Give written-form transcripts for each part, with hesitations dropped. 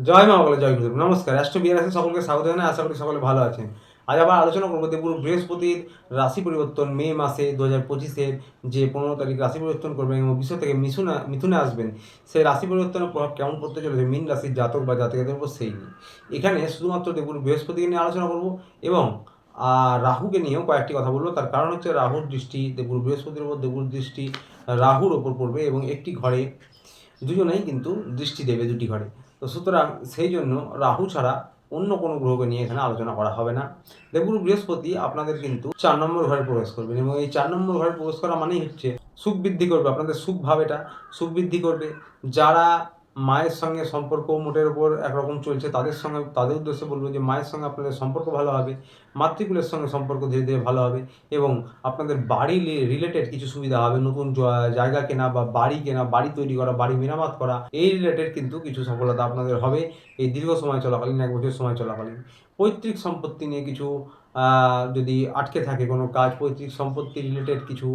জয় মা বলে জয় গুরু। নমস্কার, রাষ্ট্র বিহার আছে সকলকে স্বাগত জানাই। আশা করি সকলে ভালো আছেন। আজ আবার আলোচনা করবো দেবগুরু বৃহস্পতির রাশি পরিবর্তন মে মাসে 2025-এর যে 15 তারিখ রাশি পরিবর্তন করবেন এবং বিশ্ব থেকে মিথুনে আসবেন, সেই রাশি পরিবর্তনের প্রভাব কেমন পড়তে চলেছে মীন রাশির জাতক বা জাতিকাদের উপর সেই নিয়ে। এখানে শুধুমাত্র দেবগুরু বৃহস্পতিকে নিয়ে আলোচনা করব এবং রাহুকে নিয়েও কয়েকটি কথা বলবো। তার কারণ হচ্ছে রাহুর দৃষ্টি দেবগুরু বৃহস্পতির উপর, দেবগুরুর দৃষ্টি রাহুর ওপর পড়বে এবং একটি ঘরে দুজনেই কিন্তু দৃষ্টি দেবে, দুটি ঘরে। তো সুতরাং সেই জন্য রাহু ছাড়া অন্য কোনো গ্রহকে নিয়ে এখানে আলোচনা করা হবে না। দেবগুরু বৃহস্পতি আপনাদের কিন্তু 4 নম্বর ঘরে প্রবেশ করবেন এবং এই 4 নম্বর ঘরে প্রবেশ করা মানেই হচ্ছে সুখ বৃদ্ধি করবে, আপনাদের সুখ ভাব, এটা সুখ বৃদ্ধি করবে। যারা মায়ের সঙ্গে সম্পর্ক মোটের ওপর একরকম চলছে, তাদের উদ্দেশ্যে বলবো যে মায়ের সঙ্গে আপনাদের সম্পর্ক ভালো হবে, মাতৃকুলের সঙ্গে সম্পর্ক ধীরে ধীরে ভালো হবে এবং আপনাদের বাড়ি রিলেটেড কিছু সুবিধা হবে। নতুন জায়গা কেনা বা বাড়ি কেনা, বাড়ি তৈরি করা, বাড়ি মেরামত করা, এই রিলেটেড কিন্তু কিছু সফলতা আপনাদের হবে এই দীর্ঘ সময় চলাকালীন, 1 বছর সময় চলাকালীন। পৈতৃক সম্পত্তি নিয়ে কিছু যদি আটকে থাকে কোনো কাজ, পৈতৃক সম্পত্তি রিলেটেড কিছু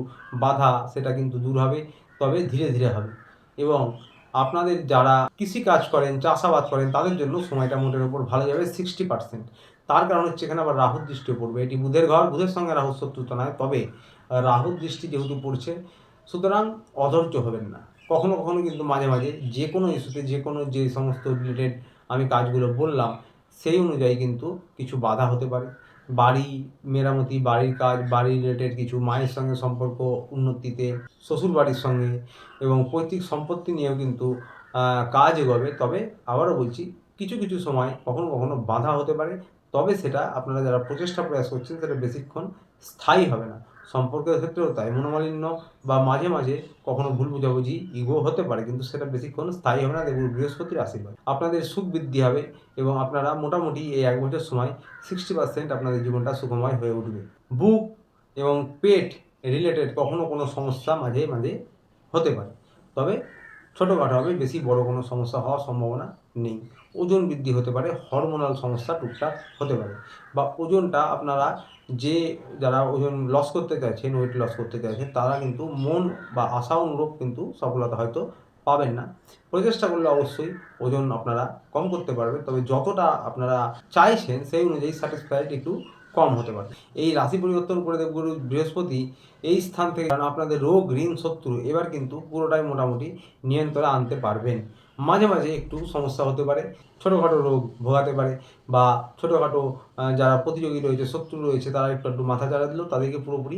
বাধা, সেটা কিন্তু দূর হবে, তবে ধীরে ধীরে হবে। এবং আপনাদের যারা কৃষিকাজ করেন, চাষাবাদ করেন, তাদের জন্য সময়টা মোটের ওপর ভালো যাবে 60%। তার কারণ হচ্ছে এখানে আবার রাহুর দৃষ্টিও পড়বে। এটি বুধের ঘর, বুধের সঙ্গে রাহুর শত্রুতা নয়, তবে রাহুর দৃষ্টি যেহেতু পড়ছে, সুতরাং অধৈর্য হবেন না। কখনো কখনো কিন্তু মাঝে মাঝে যে কোনো ইস্যুতে, যে সমস্ত রিলেটেড আমি কাজগুলো বললাম, সেই অনুযায়ী কিন্তু কিছু বাধা হতে পারে। বাড়ি মেরামতি, বাড়ির কাজ, বাড়ি রিলেটেড কিছু, মায়ের সঙ্গে সম্পর্ক উন্নতিতে, শ্বশুর বাড়ির সঙ্গে এবং পৈতৃক সম্পত্তি নিয়েও কিন্তু কাজ এগোবে। তবে আবারও বলছি, কিছু কিছু সময় কখনো কখনো বাধা হতে পারে, তবে সেটা আপনারা যারা প্রচেষ্টা প্রয়াস করছেন সেটা বেশিক্ষণ স্থায়ী হবে না। সম্পর্কের ক্ষেত্রেও তাই, মনোমালিন্য বা মাঝে মাঝে কখনো ভুল বোঝাবুঝি, ইগো হতে পারে, কিন্তু সেটা বেশিক্ষণ স্থায়ী হবে না। দেখুন, বৃহস্পতির আশীর্বাদ আপনাদের সুখ বৃদ্ধি হবে এবং আপনারা মোটামুটি এই 1 বছর সময় 60% আপনাদের জীবনটা সুখময় হয়ে উঠবে। বুক এবং পেট রিলেটেড কখনো কোনো সমস্যা মাঝে মাঝে হতে পারে, তবে ছোটোখাটো হবে, বেশি বড় কোনো সমস্যা হওয়ার সম্ভাবনা নেই। ওজন বৃদ্ধি হতে পারে, হরমোনাল সমস্যা টুকটাক হতে পারে, বা ওজনটা আপনারা যারা ওজন লস করতে চাইছেন, ওয়েট লস করতে চাইছেন, তারা কিন্তু মন বা আশা অনুরূপ কিন্তু সফলতা হয়তো পাবেন না। প্রচেষ্টা করলে অবশ্যই ওজন আপনারা কম করতে পারবেন, তবে যতটা আপনারা চাইছেন সেই অনুযায়ী স্যাটিসফাইড একটু কম হতে পারে। এই রাশি পরিবর্তন করে দেবগুরু বৃহস্পতি এই স্থান থেকে আপনাদের রোগ, ঋণ, শত্রু এবার কিন্তু পুরোটাই মোটামুটি নিয়ন্ত্রণে আনতে পারবেন। মাঝে মাঝে একটু সমস্যা হতে পারে, ছোটোখাটো রোগ ভোগাতে পারে, বা ছোটোখাটো যারা প্রতিযোগী রয়েছে, শত্রু রয়েছে, তারা একটু একটু মাথা চাড়া দিলেও তাদেরকে পুরোপুরি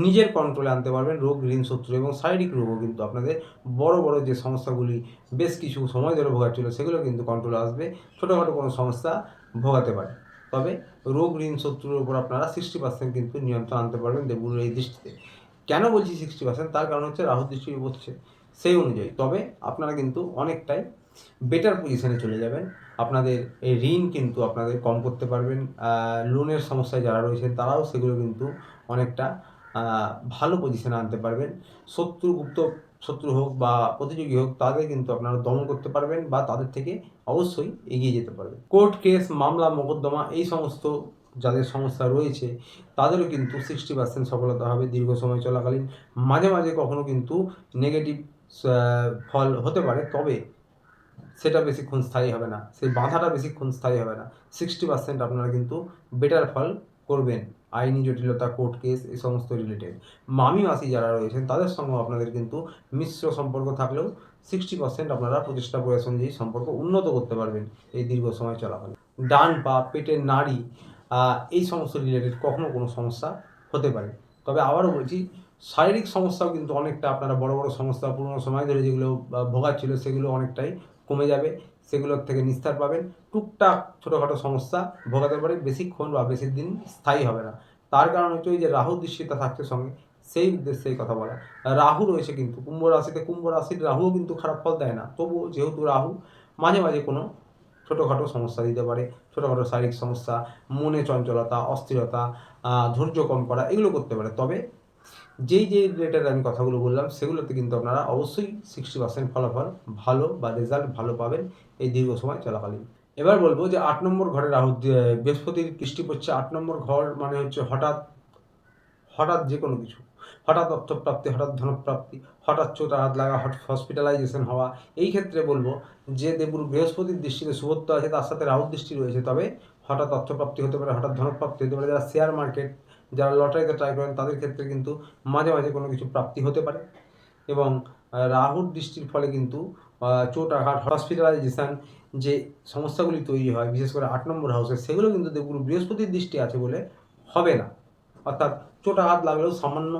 নিজের কন্ট্রোলে আনতে পারবেন। রোগ, ঋণ, শত্রু এবং শারীরিক রোগও কিন্তু আপনাদের বড় বড় যে সমস্যাগুলি বেশ কিছু সময় ধরে ভোগাচ্ছিল, সেগুলো কিন্তু কন্ট্রোলে আসবে। ছোটোখাটো কোনো সমস্যা ভোগাতে পারে, তবে রোগ, ঋণ, শত্রুর উপর আপনারা 60% কিন্তু নিয়ন্ত্রণ আনতে পারবেন দেবগুরুর এই দৃষ্টিতে। কেন বলছি 60%? তার কারণ হচ্ছে রাহুর দৃষ্টি পড়ছে সেই অনুযায়ী। তবে আপনারা কিন্তু অনেকটাই বেটার পজিশনে চলে যাবেন। আপনাদের এই ঋণ কিন্তু আপনাদের কম করতে পারবেন। লোনের সমস্যায় যারা রয়েছেন তারাও সেগুলো কিন্তু অনেকটা ভালো পজিশনে আনতে পারবেন। গুপ্ত শত্রু হোক বা প্রতিযোগী হোক, তাদের কিন্তু আপনারা দমন করতে পারবেন বা তাদের থেকে অবশ্যই এগিয়ে যেতে পারবেন। কোর্ট কেস, মামলা, মোকদ্দমা, এই সমস্ত যাদের সমস্যা রয়েছে তাদেরও কিন্তু 60% সফলতা হবে দীর্ঘ সময় চলাকালীন। মাঝে মাঝে কখনো কিন্তু নেগেটিভ ফল হতে পারে, তবে সেটা বেশিক্ষণ স্থায়ী হবে না, সেই বাধাটা বেশিক্ষণ স্থায়ী হবে না। 60% আপনারা কিন্তু বেটার ফল করবেন। আইনি জটিলতা, কোর্ট কেস, এই সমস্ত রিলেটেড। মামি মাসি যারা রয়েছেন তাদের সঙ্গেও আপনাদের কিন্তু মিশ্র সম্পর্ক থাকলেও 60% আপনারা প্রচেষ্টা প্রয়াস অনুযায়ী সম্পর্ক উন্নত করতে পারবেন এই দীর্ঘ সময় চলাকালীন। ডান পা, পেটের নাড়ি, এই সমস্ত রিলেটেড কখনো কোনো সমস্যা হতে পারে। তবে আবারও বলছি, শারীরিক সমস্যাও কিন্তু অনেকটা, আপনারা বড় বড় সমস্যা পুরোনো সময় ধরে যেগুলো ভোগাচ্ছিল সেগুলো অনেকটাই কমে যাবে, সেগুলোর থেকে নিস্তার পাবেন। টুকটাক ছোটোখাটো সমস্যা ভোগাতে পারে, বেশিক্ষণ বা বেশি দিন স্থায়ী হবে না। তার কারণ হচ্ছে ওই যে রাহুর দৃষ্টিটা থাকছে সঙ্গে, সেই উদ্দেশ্যেই কথা বলা। রাহু রয়েছে কিন্তু কুম্ভ রাশিতে, কুম্ভ রাশির রাহুও কিন্তু খারাপ ফল দেয় না, তবুও যেহেতু রাহু মাঝে মাঝে কোনো ছোটোখাটো সমস্যা দিতে পারে। ছোটোখাটো শারীরিক সমস্যা, মনে চঞ্চলতা, অস্থিরতা, ধৈর্য কম করা, এগুলো করতে পারে। তবে যেই রিলেটেড আমি কথাগুলো বললাম সেগুলোতে কিন্তু আপনারা অবশ্যই 60% ফলাফল ভালো বা রেজাল্ট ভালো পাবেন এই দীর্ঘ সময় চলাকালীন। এবার বলবো যে 8 নম্বর ঘরে রাহু বৃহস্পতির দৃষ্টি পড়ছে। 8 নম্বর ঘর মানে হচ্ছে হঠাৎ হঠাৎ যে কোনো কিছু, হঠাৎ অর্থপ্রাপ্তি, হঠাৎ ধনপ্রাপ্তি, হঠাৎ চোট আঘাত লাগা, হঠাৎ হসপিটালাইজেশন হওয়া। এই ক্ষেত্রে বলবো যে দেবগুরু বৃহস্পতির দৃষ্টিতে শুভত্ব আছে, তার সাথে রাহুর দৃষ্টি রয়েছে, তবে হঠাৎ অর্থপ্রাপ্তি হতে পারে, হঠাৎ ধনপ্রাপ্তি হতে পারে। যারা শেয়ার মার্কেট, যারা লটারিতে ট্রাই করেন, তাদের ক্ষেত্রে কিন্তু মাঝে মাঝে কোনো কিছু প্রাপ্তি হতে পারে। এবং রাহুর দৃষ্টির ফলে কিন্তু চোট আঘাত, হসপিটালাইজেশন যে সমস্যাগুলি তৈরি হয়, বিশেষ করে 8 নম্বর হাউসে, সেগুলো কিন্তু দেবগুরু বৃহস্পতির দৃষ্টি আছে বলে হবে না। অর্থাৎ চোট আঘাত লাগলেও সামান্য,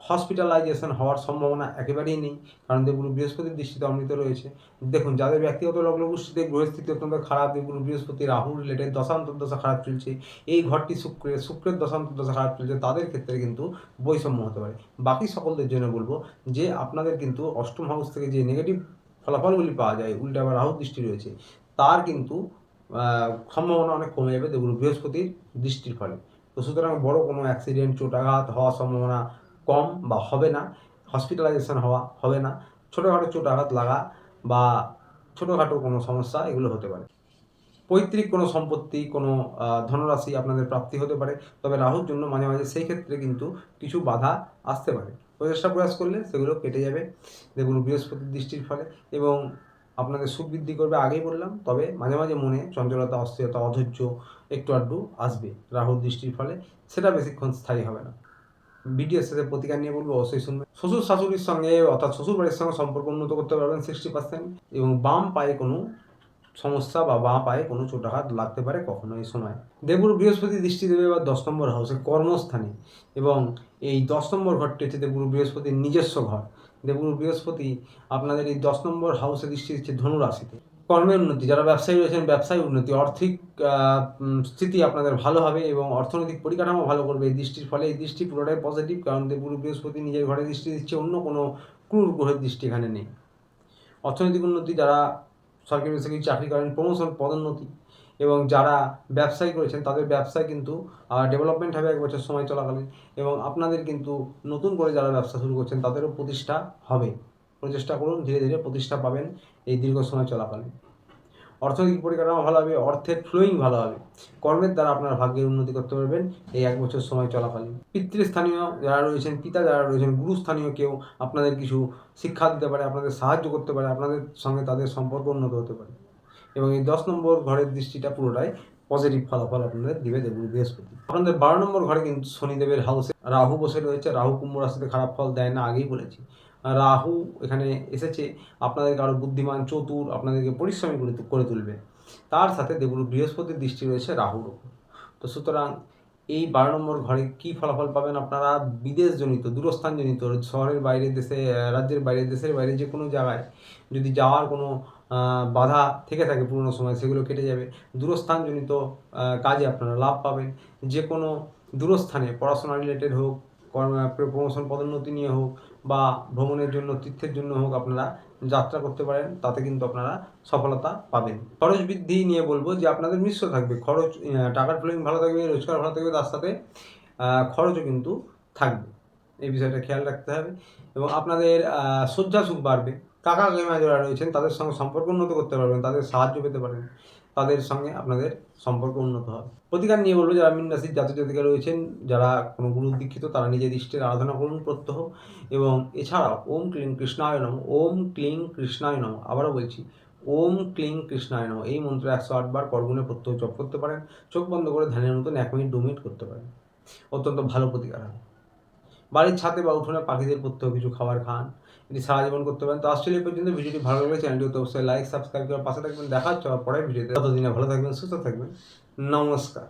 হসপিটালাইজেশন হওয়ার সম্ভাবনা একেবারেই নেই, কারণ দেবগুরু বৃহস্পতির দৃষ্টিতে অমৃত রয়েছে। দেখুন, যাদের ব্যক্তিগত লগ্নপুষ্টিতে গ্রহের স্থিতি অত্যন্ত খারাপ, দেবগুরু বৃহস্পতি রাহুর রিলেটেড দশা খারাপ চলছে, এই ঘরটি শুক্রের দশা খারাপ চলছে, তাদের ক্ষেত্রে কিন্তু বৈষম্য হতে পারে। বাকি সকলদের জন্য বলবো যে আপনাদের কিন্তু অষ্টম হাউস থেকে যে নেগেটিভ ফলাফলগুলি পাওয়া যায়, উল্টে আবার রাহুর দৃষ্টি রয়েছে, তার কিন্তু সম্ভাবনা অনেক কমে যাবে দেবগুরু বৃহস্পতির দৃষ্টির ফলে। তো সুতরাং বড় কোনো অ্যাক্সিডেন্ট, চোট আঘাত হওয়ার সম্ভাবনা কম বা হবে না, হসপিটালাইজেশন হওয়া হবে না, ছোটোখাটো চোট আঘাত লাগা বা ছোটোখাটো কোনো সমস্যা এগুলো হতে পারে। পৈতৃক কোনো সম্পত্তি, কোনো ধনরাশি আপনাদের প্রাপ্তি হতে পারে, তবে রাহুর জন্য মাঝে মাঝে সেই ক্ষেত্রে কিন্তু কিছু বাধা আসতে পারে। প্রচেষ্টা প্রয়াস করলে সেগুলো কেটে যাবে দেখুন বৃহস্পতির দৃষ্টির ফলে, এবং আপনাদের সুখ বৃদ্ধি করবে, আগেই বললাম। তবে মাঝে মাঝে মনে চঞ্চলতা, অস্থিরতা, অধৈর্য একটু আধটু আসবে রাহুর দৃষ্টির ফলে, সেটা বেশিক্ষণ স্থায়ী হবে না। ভিডিওর সাথে প্রতিকার নিয়ে বলবো, অবশ্যই শুনবেন। শ্বশুর শাশুড়ির সঙ্গে, অর্থাৎ শ্বশুর বাড়ির সঙ্গে সম্পর্ক উন্নত করতে পারবেন 60%, এবং বাম পায়ে কোনো সমস্যা বা বাঁ পায়ে কোনো চোটাঘাত লাগতে পারে কখনো এই সময়। দেবগুরু বৃহস্পতি দৃষ্টি দেবে এবার 10 নম্বর হাউসে, কর্মস্থানে, এবং এই 10 নম্বর ঘরটি হচ্ছে দেবগুরু বৃহস্পতির নিজস্ব ঘর। দেবগুরু বৃহস্পতি আপনাদের এই 10 নম্বর হাউসে দৃষ্টি দিচ্ছে ধনু রাশিতে। কর্মের উন্নতি, যারা ব্যবসায়ী রয়েছেন ব্যবসায় উন্নতি, আর্থিক স্থিতি আপনাদের ভালো হবে এবং অর্থনৈতিক পরিকাঠামো ভালো করবে এই দৃষ্টির ফলে। এই দৃষ্টি পুরোটাই পজিটিভ, কারণ দেবগুরু বৃহস্পতি নিজের ঘরে দৃষ্টি দিচ্ছে, অন্য কোনো ক্রূর গ্রহের দৃষ্টি এখানে নেই। অর্থনৈতিক উন্নতি, যারা সরকারি বেসরকারি চাকরি করেন, প্রমোশন, পদোন্নতি, এবং যারা ব্যবসায়ী করেছেন তাদের ব্যবসায় কিন্তু ডেভেলপমেন্ট হবে 1 বছর সময় চলাকালীন, এবং আপনাদের কিন্তু নতুন করে যারা ব্যবসা শুরু করছেন তাদেরও প্রতিষ্ঠা হবে। প্রচেষ্টা করুন, ধীরে ধীরে প্রতিষ্ঠা পাবেন এই দীর্ঘ সময় চলাকালীন। অর্থনৈতিক পরিকাঠামো ভালো হবে, অর্থের ফ্লোয়িং ভালো হবে, কর্মের দ্বারা আপনার ভাগ্যের উন্নতি করতে পারবেন এই 1 বছর সময় চলাকালীন। পিতৃস্থানীয় যারা রয়েছেন, পিতা যারা রয়েছেন, গুরুস্থানীয় কেউ আপনাদের কিছু শিক্ষা দিতে পারে, আপনাদের সাহায্য করতে পারে, আপনাদের সঙ্গে তাদের সম্পর্ক উন্নত হতে পারে। এবং এই 10 নম্বর ঘরের দৃষ্টিটা পুরোটাই পজিটিভ ফলাফল আপনাদের দিবে দেবগুরু বৃহস্পতি। আপনাদের 12 নম্বর ঘরে কিন্তু শনিদেবের হাউসে রাহু বসে রয়েছে। রাহু কুম্ভ রাশিতে খারাপ ফল দেয় না, আগেই বলেছি। রাহু এখানে এসেছে আপনাদেরকে আরও বুদ্ধিমান, চতুর, আপনাদেরকে পরিশ্রমী করে তুলবে। তার সাথে দেবগুরু বৃহস্পতির দৃষ্টি রয়েছে রাহুর ওপর। তো সুতরাং এই 12 নম্বর ঘরে কী ফলাফল পাবেন আপনারা? বিদেশজনিত, দূরস্থানজনিত, শহরের বাইরে, রাজ্যের বাইরে, দেশের বাইরে যে কোনো জায়গায় যদি যাওয়ার কোনো বাধা থেকে থাকে পুরনো সময়, সেগুলো কেটে যাবে। দূরস্থানজনিত কাজে আপনারা লাভ পাবেন। যে কোনো দূরস্থানে পড়াশোনা রিলেটেড হোক, প্রমোশন পদোন্নতি নিয়ে হোক, বা ভ্রমণের জন্য, তীর্থের জন্য হোক, আপনারা যাত্রা করতে পারেন, তাতে কিন্তু আপনারা সফলতা পাবেন। খরচ বৃদ্ধি নিয়ে বলবো যে আপনাদের মিশ্র থাকবে, খরচ, টাকার ফ্লোয়িং ভালো থাকবে, রোজগার ভালো থাকবে, তার সাথে খরচও কিন্তু থাকবে। এই বিষয়টা খেয়াল রাখতে হবে। এবং আপনাদের শয্যা সুখ বাড়বে। কাকা কাকিমা যারা রয়েছেন তাদের সঙ্গে সম্পর্ক উন্নত করতে পারবেন, তাদের সাহায্য পেতে পারেন, তাদের সঙ্গে আপনাদের সম্পর্ক উন্নত হবে। প্রতিকার নিয়ে বলবো, যারা মীন রাশির জাতক জাতিকা রয়েছেন, যারা কোনো গুরু দীক্ষিত, তারা নিজের ইষ্টের আরাধনা করুন প্রত্যহ। এবং এছাড়াও ওম ক্লিং কৃষ্ণায় নম, ওম ক্লিং কৃষ্ণায় নম, আবারও বলছি ওম ক্লিং কৃষ্ণায় নম, এই মন্ত্র 108 বার করগুণে প্রত্যহ জপ করতে পারেন। চোখ বন্ধ করে ধ্যানের মতন 1 মিনিট 2 মিনিট করতে পারেন, অত্যন্ত ভালো প্রতিকার হবে। বাড়ির ছাদে বা উঠোনে পাখিদের প্রত্যহ কিছু খাবার খান, এটি সারা জীবন করতে পারেন। তো অস্ট্রেলিয়া পর্যন্ত ভিডিওটি ভালো লাগলে চ্যানেলটি অবশ্যই লাইক, সাবস্ক্রাইব করে পাশে থাকবেন। দেখা হচ্ছে আবার পরের ভিডিওতে। ততদিনে ভালো থাকবেন, সুস্থ থাকবেন। নমস্কার।